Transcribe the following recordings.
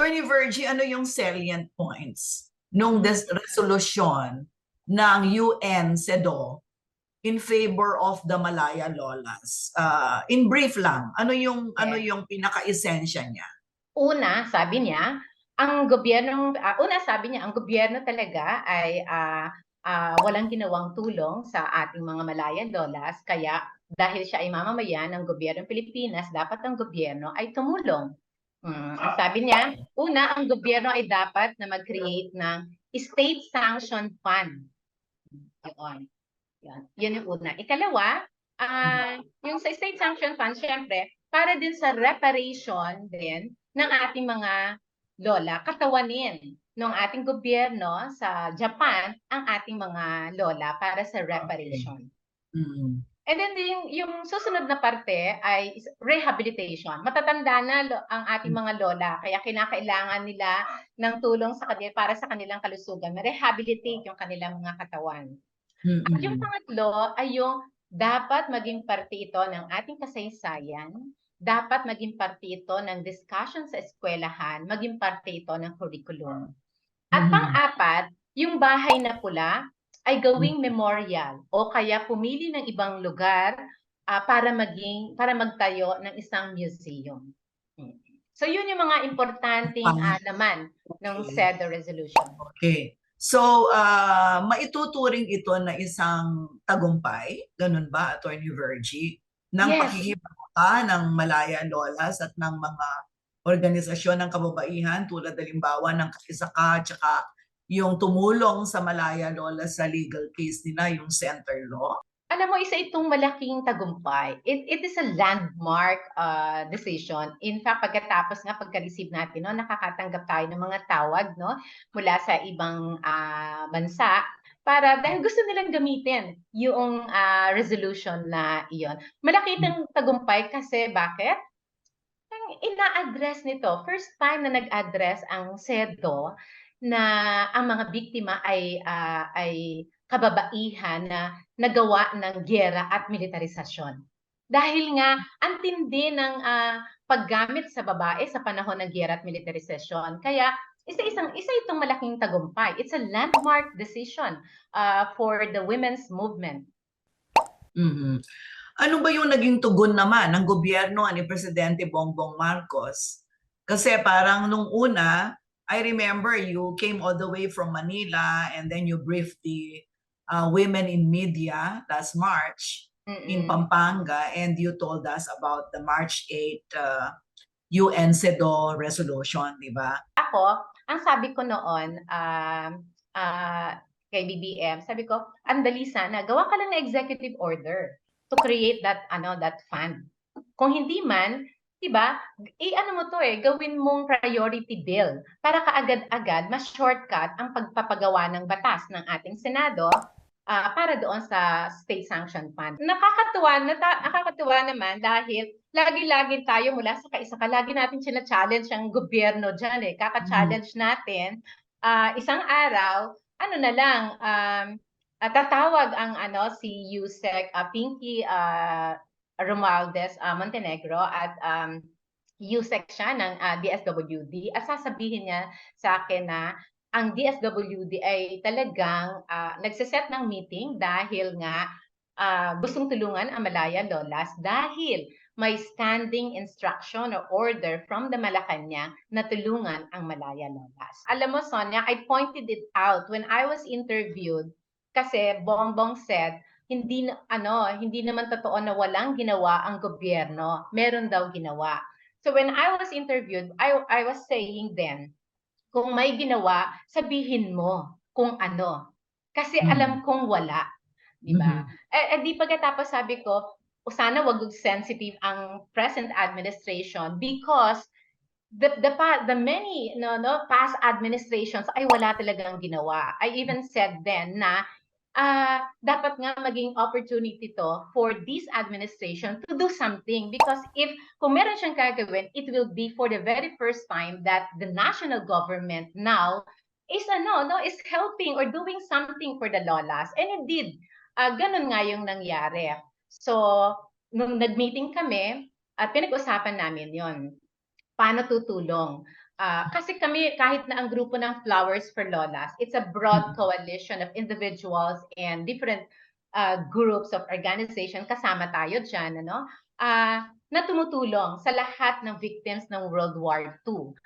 Attorney Virgie, ano yung salient points nung resolution ng UN CEDAW in favor of the Malaya Lolas? In brief lang, ano yung pinaka-esensya niya? Una, sabi niya, ang gobyerno talaga ay walang ginawang tulong sa ating mga Malayan Lolas, kaya dahil siya ay mamamayan ng gobyernong Pilipinas, dapat ang gobyerno ay tumulong. Sabi niya, una, ang gobyerno ay dapat na mag-create ng state-sanctioned fund. Yun. Yun yung una. Ikalawa, yung sa state-sanctioned fund, syempre, para din sa reparation din ng ating mga lola, katawanin ng ating gobyerno sa Japan ang ating mga lola para sa reparation. Mm. And then yung susunod na parte ay rehabilitation. Matatanda na ang ating mga lola, kaya kinakailangan nila ng tulong sa kanila para sa kanilang kalusugan, rehabilitate yung kanilang mga katawan. At yung pangatlo ay yung dapat maging parte ito ng ating kasaysayan, dapat maging parte ito ng discussion sa eskwelahan, maging parte ito ng curriculum. At pang-apat, yung bahay na pula ay gawing memorial o kaya pumili ng ibang lugar para magtayo ng isang museum. So yun yung mga importanteng laman ng CEDAW resolution. Okay. So, maituturing ito na isang tagumpay, ganun ba, Attorney Virgie, ng pakikibaka ng Malaya Lolas at ng mga organisasyon ng kababaihan tulad halimbawa ng Kakisaka at yung tumulong sa Malaya Lolas sa legal case nila, yung center law? Alam mo, isa itong malaking tagumpay. It is a landmark decision. In fact, pagka-receive natin, no, nakakatanggap tayo ng mga tawag, no, mula sa ibang bansa dahil gusto nilang gamitin yung resolution na iyon. Malaki itong tagumpay kasi bakit? Ina-address nito, first time na nag-address ang CEDAW na ang mga biktima ay kababaihan na nagawa ng giyera at militarisasyon. Dahil nga, ang tindi ng paggamit sa babae sa panahon ng giyera at militarisasyon. Kaya, isa itong malaking tagumpay. It's a landmark decision for the women's movement. Ano ba yung naging tugon naman ng gobyerno ni Presidente Bongbong Marcos? Kasi parang nung una, I remember you came all the way from Manila and then you briefed the women in media last March in Pampanga, and you told us about the March 8 UN CEDAW resolution, di ba? Ako, ang sabi ko noon kay BBM, sabi ko, andali sana, gawa ka lang ng executive order to create that fund. Kung hindi man, 'di ba? Gawin mong priority bill para kaagad-agad mas-shortcut ang pagpapagawa ng batas ng ating Senado para doon sa state sanction fund. Nakakatuwa naman dahil lagi-lagi tayo mula sa kaisaka, lagi natin challenge ang gobyerno diyan Kaka-challenge natin isang araw, tatawag ang si Yusek Pinky Romualdez Montenegro at Yusek siya ng DSWD at sasabihin niya sa akin na ang DSWD ay talagang nagsiset ng meeting dahil nga gustong tulungan ang Malaya Lolas dahil may standing instruction or order from the Malacanang na tulungan ang Malaya Lolas. Alam mo, Sonia, I pointed it out when I was interviewed kasi Bongbong said, hindi naman totoo na walang ginawa ang gobyerno. Meron daw ginawa. So when I was interviewed, I was saying then, kung may ginawa, sabihin mo kung ano. Kasi alam kong wala. Diba? Di pagkatapos sabi ko, sana wag sensitive ang present administration because the many past administrations ay wala talagang ginawa. I even said then na dapat nga maging opportunity to for this administration to do something because kung meron siyang gagawin, it will be for the very first time that the national government now is helping or doing something for the lolas. And indeed, ganun nga yung nangyari. So, nung nag-meeting kami, pinag-usapan namin yon. Paano tutulong? Kasi kami, kahit na ang grupo ng Flowers for Lolas, it's a broad coalition of individuals and different groups of organization, kasama tayo dyan, ano? Na tumutulong sa lahat ng victims ng World War II.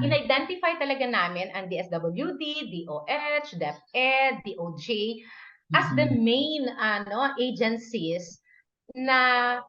In-identify talaga namin ang DSWD, DOH, DepEd, DOJ as the main agencies na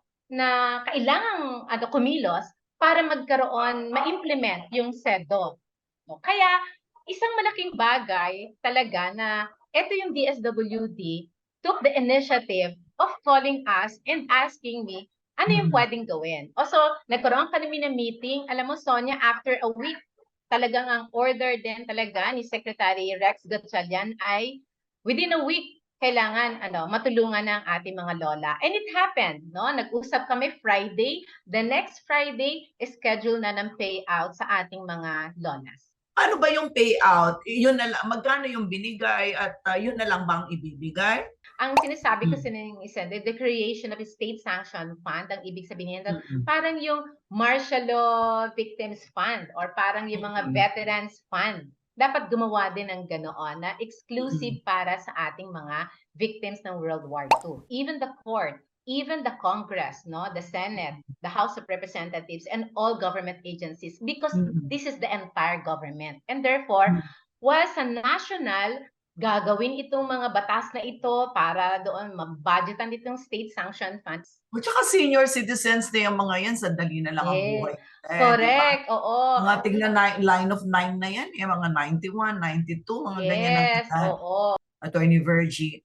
kailangang kumilos para magkaroon, ma-implement yung SEDO. No? Kaya isang malaking bagay talaga na ito yung DSWD took the initiative of calling us and asking me, ano yung pwedeng gawin? So, nagkaroon kami ng meeting. Alam mo, Sonia, after a week, talagang ang order din talaga ni Secretary Rex Gatchalian ay within a week, kailangan matulungan ng ating mga lola. And it happened, no? Nag-usap kami Friday. The next Friday, schedule na ng payout sa ating mga lolas. Ano ba yung payout? Yun na lang, magkano yung binigay at yun na lang bang ibibigay? Ang sinasabi ko isa, the creation of a state-sanctioned fund, ang ibig sabihin nito, parang yung martial law victims fund or parang yung mga veterans fund. Dapat gumawa din ng ganoon na exclusive para sa ating mga victims ng World War II. Even the court, even the Congress, no, the Senate, the House of Representatives, and all government agencies, because this is the entire government. And therefore, was a national gagawin itong mga batas na ito para doon mabudgetan itong state-sanctioned funds. At saka senior citizens na yung mga yan, sandali na lang ang buhay. Correct, diba? oo. Mga tignan line of 9 na yan, mga 91, 92, mga ganyan ang edad. Oo. Attorney Virgie,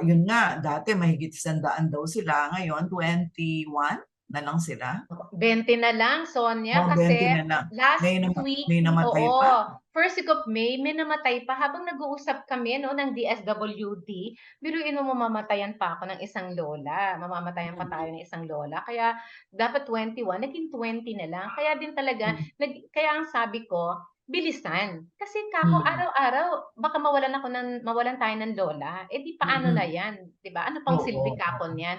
yun nga, dati mahigit 100 daw sila, ngayon 21 na lang sila. 20 na lang, Sonia, kasi last week, may namatay pa. First week of May, may namatay pa. Habang nag-uusap kami ng DSWD, biruin mo, mamamatayan pa ako ng isang lola. Mamamatayan pa tayo ng isang lola. Kaya dapat 21, naging 20 na lang. Kaya din talaga, kaya ang sabi ko, bilisan. Kasi kako, araw-araw, baka mawalan tayo ng lola. Eh di paano na yan? Diba? Ano pang silbi kako niyan?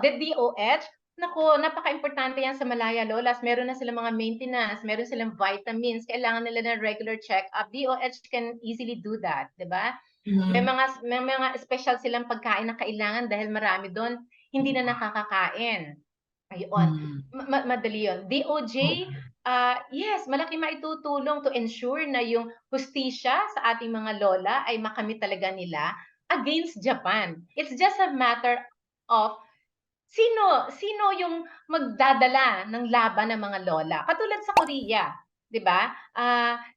The DOH, naku, napaka-importante yan sa Malaya Lolas. Meron na silang mga maintenance, meron silang vitamins, kailangan nila ng regular check-up. DOH can easily do that, di ba? May mga special silang pagkain na kailangan dahil marami doon hindi na nakakakain. Ayun, madali yun. DOJ, yes, malaki maitutulong to ensure na yung hustisya sa ating mga lola ay makamit talaga nila against Japan. It's just a matter of sino yung magdadala ng laban ng mga lola? Katulad sa Korea, 'di ba?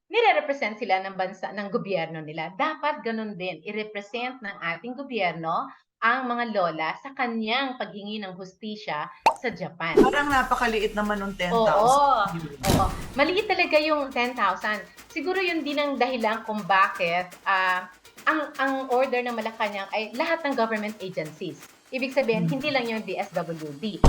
Nire-represent sila ng bansa ng gobyerno nila. Dapat ganun din, i-represent ng ating gobyerno ang mga lola sa kanyang paghingi ng hustisya sa Japan. Parang napakaliit naman ng 10,000. Oo. Maliit talaga yung 10,000. Siguro yun din ang dahilan kung bakit ang order ng Malacanang ay lahat ng government agencies. Ibig sabihin, hindi lang yung DSWD.